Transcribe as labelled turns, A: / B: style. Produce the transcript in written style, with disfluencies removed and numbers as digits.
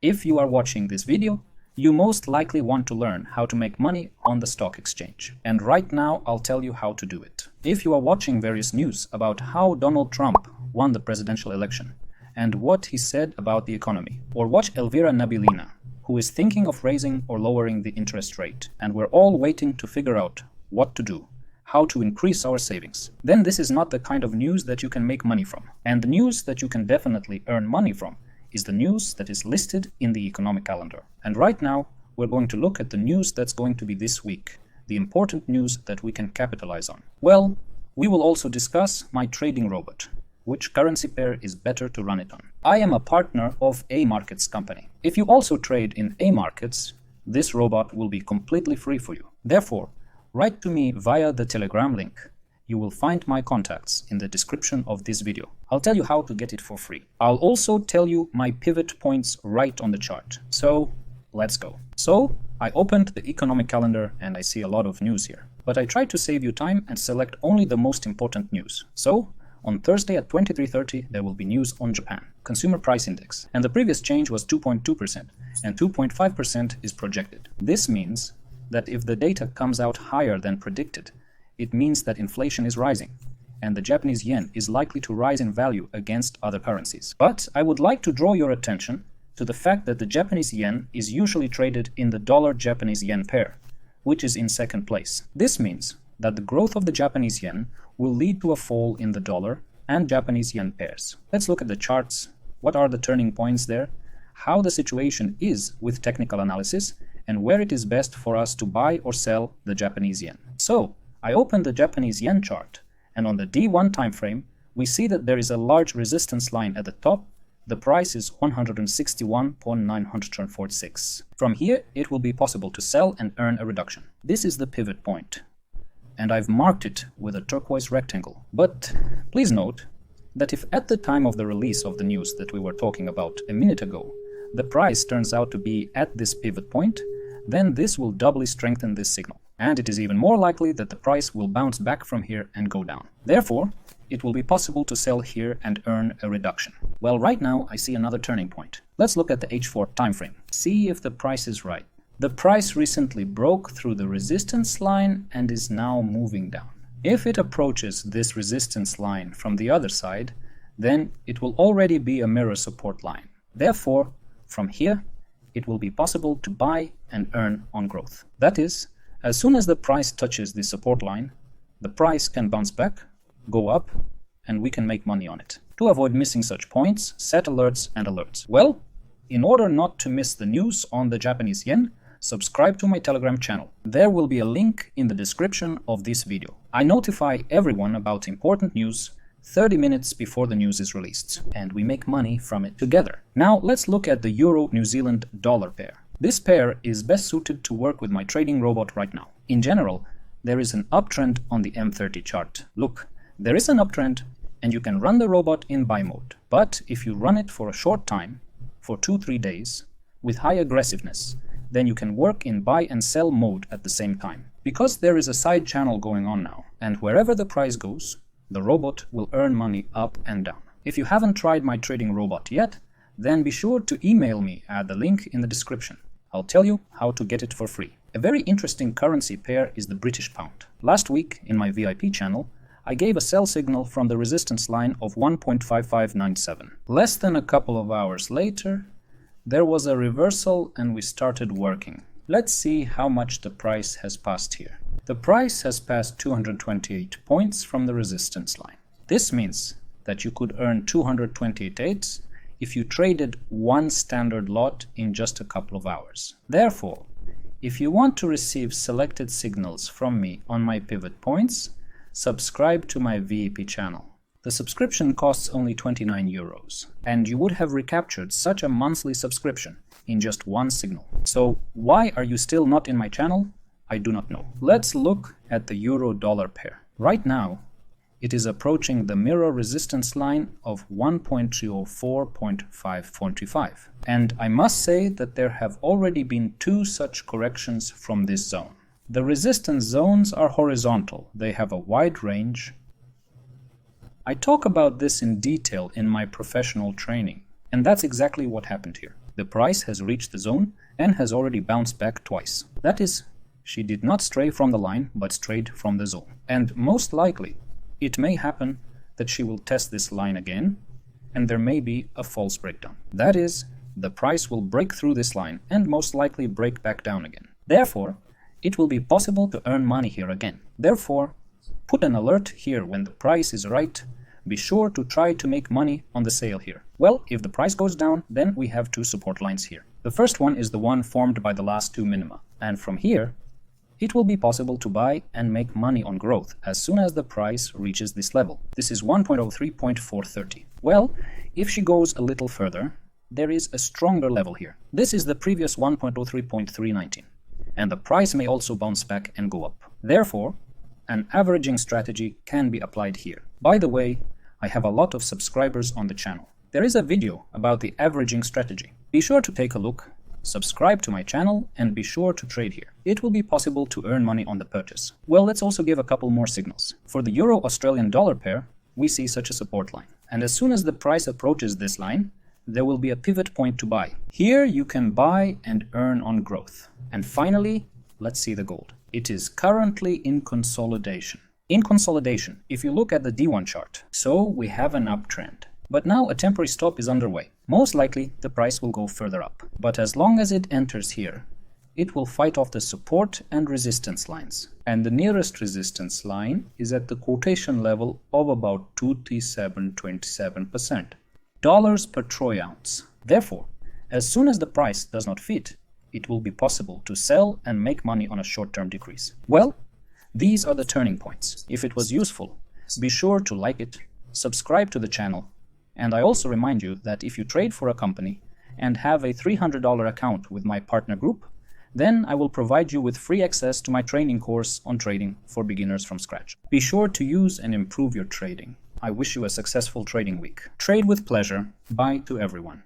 A: If you are watching this video, you most likely want to learn how to make money on the stock exchange. And right now, I'll tell you how to do it. If you are watching various news about how Donald Trump won the presidential election and what he said about the economy, or watch Elvira Nabiulina, who is thinking of raising or lowering the interest rate, and we're all waiting to figure out what to do, how to increase our savings, then this is not the kind of news that you can make money from. And the news that you can definitely earn money from is the news that is listed in the economic calendar. And right now, we're going to look at the news that's going to be this week, the important news that we can capitalize on. Well, we will also discuss my trading robot, which currency pair is better to run it on. I am a partner of AMarkets company. If you also trade in AMarkets, this robot will be completely free for you. Therefore, write to me via the Telegram link. You will find my contacts in the description of this video. I'll tell you how to get it for free. I'll also tell you my pivot points right on the chart. So let's go. So I opened the economic calendar and I see a lot of news here. But I tried to save you time and select only the most important news. So on Thursday at 23:30, there will be news on Japan, Consumer Price Index. And the previous change was 2.2% and 2.5% is projected. This means that if the data comes out higher than predicted, it means that inflation is rising, and the Japanese yen is likely to rise in value against other currencies. But I would like to draw your attention to the fact that the Japanese yen is usually traded in the dollar-Japanese yen pair, which is in second place. This means that the growth of the Japanese yen will lead to a fall in the dollar and Japanese yen pairs. Let's look at the charts. What are the turning points there? How the situation is with technical analysis, and where it is best for us to buy or sell the Japanese yen. So I opened the Japanese yen chart, and on the D1 timeframe, we see that there is a large resistance line at the top. The price is 161.946. From here, it will be possible to sell and earn a reduction. This is the pivot point, and I've marked it with a turquoise rectangle. But please note that if at the time of the release of the news that we were talking about a minute ago, the price turns out to be at this pivot point, then this will doubly strengthen this signal. And it is even more likely that the price will bounce back from here and go down. Therefore, it will be possible to sell here and earn a reduction. Well, right now I see another turning point. Let's look at the H4 timeframe. See if the price is right. The price recently broke through the resistance line and is now moving down. If it approaches this resistance line from the other side, then it will already be a mirror support line. Therefore, from here, it will be possible to buy and earn on growth. That is, as soon as the price touches the support line, the price can bounce back, go up, and we can make money on it. To avoid missing such points, set alerts and alerts. Well, in order not to miss the news on the Japanese yen, subscribe to my Telegram channel. There will be a link in the description of this video. I notify everyone about important news 30 minutes before the news is released, and we make money from it together. Now let's look at the Euro-New Zealand dollar pair. This pair is best suited to work with my trading robot right now. In general, there is an uptrend on the M30 chart. Look, there is an uptrend and you can run the robot in buy mode. But if you run it for a short time, for 2-3 days, with high aggressiveness, then you can work in buy and sell mode at the same time. Because there is a side channel going on now, and wherever the price goes, the robot will earn money up and down. If you haven't tried my trading robot yet, then be sure to email me at the link in the description. I'll tell you how to get it for free. A very interesting currency pair is the British pound. Last week, in my VIP channel, I gave a sell signal from the resistance line of 1.5597. Less than a couple of hours later, there was a reversal and we started working. Let's see how much the price has passed here. The price has passed 228 points from the resistance line. This means that you could earn 228 if you traded one standard lot in just a couple of hours. Therefore, if you want to receive selected signals from me on my pivot points, subscribe to my VIP channel. The subscription costs only 29 euros, and you would have recaptured such a monthly subscription in just one signal. So why are you still not in my channel? I do not know. Let's look at the euro-dollar pair. Right now, it is approaching the mirror resistance line of 1.304.545. And I must say that there have already been 2 such corrections from this zone. The resistance zones are horizontal. They have a wide range. I talk about this in detail in my professional training, and that's exactly what happened here. the price has reached the zone and has already bounced back twice. That is, she did not stray from the line but strayed from the zone. And most likely, it may happen that she will test this line again and there may be a false breakdown. That is, the price will break through this line and most likely break back down again. Therefore, it will be possible to earn money here again. Therefore, put an alert here when the price is right. Be sure to try to make money on the sale here. Well, if the price goes down, then we have two support lines here. The first one is the one formed by the last two minima. And from here, it will be possible to buy and make money on growth as soon as the price reaches this level. This is 1.03.430. Well, if she goes a little further, there is a stronger level here. This is the previous 1.03.319. And the price may also bounce back and go up. Therefore, an averaging strategy can be applied here. By the way, I have a lot of subscribers on the channel. There is a video about the averaging strategy. Be sure to take a look, subscribe to my channel, and be sure to trade here. It will be possible to earn money on the purchase. Well, let's also give a couple more signals. For the Euro-Australian dollar pair, we see such a support line. And as soon as the price approaches this line, there will be a pivot point to buy. Here you can buy and earn on growth. And finally, let's see the gold. It is currently in consolidation. In consolidation, if you look at the D1 chart, so we have an uptrend. But now a temporary stop is underway. Most likely, the price will go further up. But as long as it enters here, it will fight off the support and resistance lines. And the nearest resistance line is at the quotation level of about 27.27%. Dollars per troy ounce. Therefore, as soon as the price does not fit, it will be possible to sell and make money on a short-term decrease. Well, these are the turning points. If it was useful, be sure to like it, subscribe to the channel, and I also remind you that if you trade for a company and have a $300 account with my partner group, then I will provide you with free access to my training course on trading for beginners from scratch. Be sure to use and improve your trading. I wish you a successful trading week. Trade with pleasure. Bye to everyone.